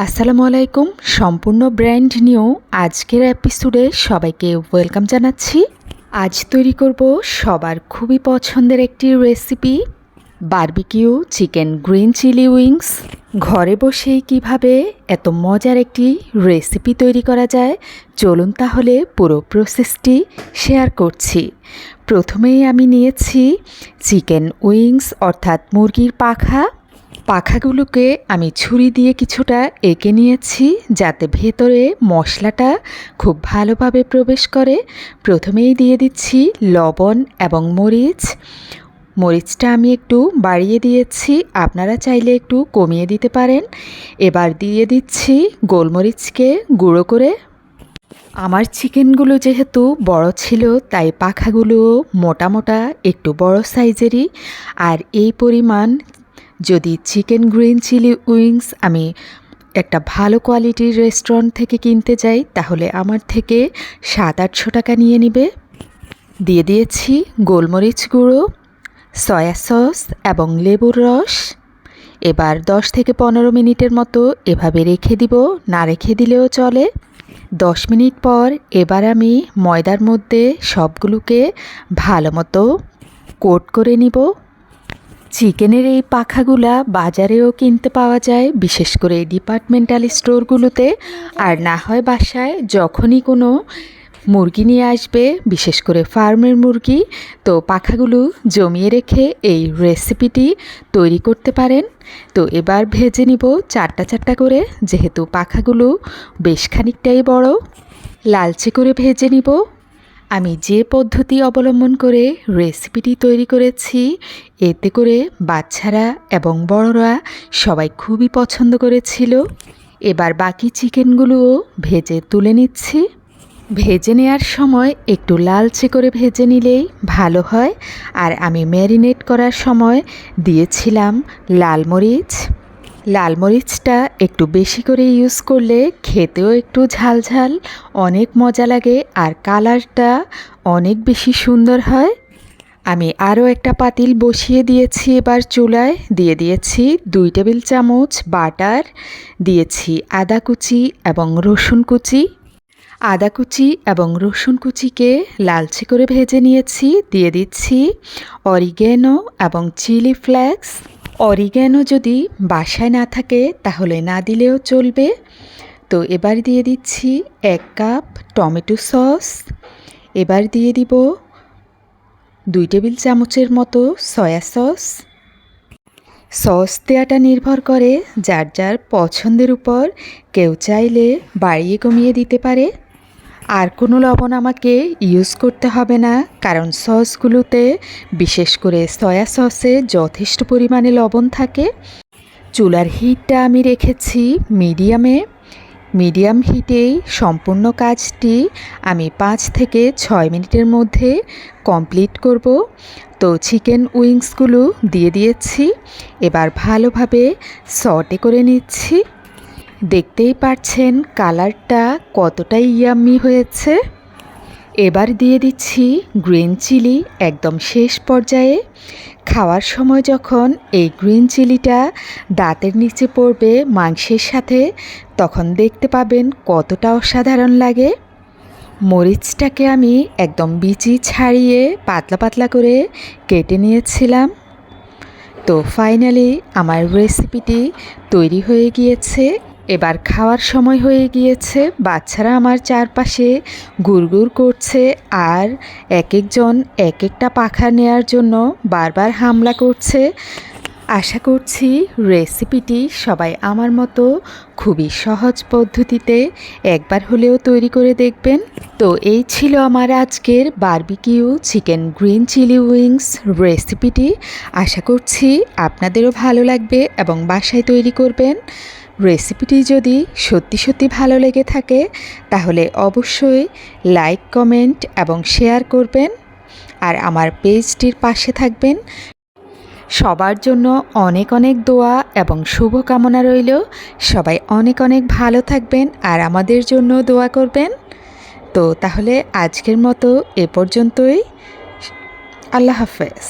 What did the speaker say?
আসসালামু আলাইকুম। সম্পূর্ণ ব্র্যান্ড নিউ আজকের এপিসোডে সবাইকে ওয়েলকাম জানাচ্ছি। আজ তৈরি করব সবার খুবই পছন্দের একটি recipe, barbecue chicken green chilli wings. ঘরে বসেই কিভাবে এত মজার একটি রেসিপি তৈরি করা যায়, চলুন তাহলে পুরো প্রসেসটি শেয়ার করছি। প্রথমেই আমি নিয়েছি চিকেন উইংস অর্থাৎ মুরগির পাখাগুলোকে আমি ছুরি দিয়ে কিছুটা এঁকে নিয়েছি যাতে ভেতরে মশলাটা খুব ভালোভাবে প্রবেশ করে। প্রথমেই দিয়ে দিচ্ছি লবণ এবং মরিচটা আমি একটু বাড়িয়ে দিয়েছি, আপনারা চাইলে একটু কমিয়ে দিতে পারেন। এবার দিয়ে দিচ্ছি গোলমরিচকে গুঁড়ো করে। আমার চিকেনগুলো যেহেতু বড় ছিল তাই পাখাগুলো মোটা মোটা একটু বড় সাইজেরই। আর এই পরিমাণ যদি চিকেন গ্রিন চিলি উইংস আমি একটা ভালো কোয়ালিটির রেস্টুরেন্ট থেকে কিনতে যাই তাহলে আমার থেকে 700-800 টাকা নিয়ে নেবে। দিয়ে দিয়েছি গোলমরিচ গুঁড়ো, সয়া সস এবং লেবুর রস। এবার 10 থেকে 15 মিনিটের মতো এভাবে রেখে দিব, না রেখে দিলেও চলে। 10 মিনিট পর এবার আমি ময়দার মধ্যে সবগুলোকে ভালো মতো কোট করে নিব। চিকেনের এই পাখাগুলা বাজারেও কিনতে পাওয়া যায়, বিশেষ করে ডিপার্টমেন্টাল স্টোরগুলোতে। আর না হয় বাসায় যখনই কোনো মুরগি নিয়ে আসবে, বিশেষ করে ফার্মের মুরগি, তো পাখাগুলো জমিয়ে রেখে এই রেসিপিটি তৈরি করতে পারেন। তো এবার ভেজে নিব চারটা চারটা করে, যেহেতু পাখাগুলো বেশ খানিকটাই বড়। লালচে করে ভেজে নিব। আমি যে পদ্ধতি অবলম্বন করে রেসিপিটি তৈরি করেছি এতে করে বাচ্চারা এবং বড়রা সবাই খুবই পছন্দ করেছিল। এবার বাকি চিকেনগুলোও ভেজে তুলে নিচ্ছি। ভেজে নেওয়ার সময় একটু লালচে করে ভেজে নিলেই ভালো হয়। আর আমি ম্যারিনেট করার সময় দিয়েছিলাম লাল মরিচটা একটু বেশি করে ইউজ করলে খেতেও একটু ঝালঝাল অনেক মজা লাগে আর কালারটা অনেক বেশি সুন্দর হয়। আমি আরও একটা পাতিল বসিয়ে দিয়েছি। এবার চুলায় দিয়ে দিয়েছি 2 টেবিল চামচ বাটার, দিয়েছি আদা কুচি এবং রসুন কুচি। আদা কুচি এবং রসুন কুচিকে লালচে করে ভেজে নিয়েছি। দিয়ে দিচ্ছি অরিগ্যানো এবং চিলি ফ্লেক্স। অরিগ্যানো যদি বাসায় না থাকে তাহলে না দিলেও চলবে। তো এবার দিয়ে দিচ্ছি 1 কাপ টমেটো সস। এবার দিয়ে দিব 2 টেবিল চামচের মতো সয়া সস দেওয়াটা নির্ভর করে যার যার পছন্দের উপর, কেউ চাইলে বাড়িয়ে কমিয়ে দিতে পারে। আর কোনো লবণ আমাকে ইউজ করতে হবে না, কারণ সসগুলোতে বিশেষ করে সয়া সসে যথেষ্ট পরিমাণে লবণ থাকে। চুলার হিটটা আমি রেখেছি মিডিয়াম হিটেই সম্পূর্ণ কাজটি আমি 5 থেকে 6 মিনিটের মধ্যে কমপ্লিট করব। তো চিকেন উইংসগুলো দিয়ে দিয়েছি। এবার ভালোভাবে সটে করে নিচ্ছি। দেখতেই পাচ্ছেন কালারটা কতটা ইয়াম্মি হয়েছে। এবার দিয়ে দিচ্ছি গ্রিন চিলি একদম শেষ পর্যায়ে। খাওয়ার সময় যখন এই গ্রিন চিলিটা দাঁতের নিচে পড়বে মাংসের সাথে, তখন দেখতে পাবেন কতটা অসাধারণ লাগে। মরিচটাকে আমি একদম বিচি ছাড়িয়ে পাতলা পাতলা করে কেটে নিয়েছিলাম। তো ফাইনালি আমার রেসিপিটি তৈরি হয়ে গিয়েছে। এবার খাওয়ার সময় হয়ে গিয়েছে। বাচ্চারা আমার চারপাশে ঘুরঘুর করছে আর এক একজন এক একটা পাখা নেয়ার জন্য বারবার হামলা করছে। আশা করছি রেসিপিটি সবাই আমার মতো খুবই সহজ পদ্ধতিতে একবার হলেও তৈরি করে দেখবেন। তো এই ছিল আমার আজকের barbecue chicken green chilli wings রেসিপিটি। আশা করছি আপনাদেরও ভালো লাগবে এবং বাসায় তৈরি করবেন। রেসিপিটি যদি সত্যি ভালো লেগে থাকে তাহলে অবশ্যই লাইক, কমেন্ট এবং শেয়ার করবেন আর আমার পেজটির পাশে থাকবেন। সবার জন্য অনেক অনেক দোয়া এবং শুভকামনা রইল। সবাই অনেক অনেক ভালো থাকবেন আর আমাদের জন্য দোয়া করবেন। তো তাহলে আজকের মতো এ পর্যন্তই। আল্লাহ হাফেজ।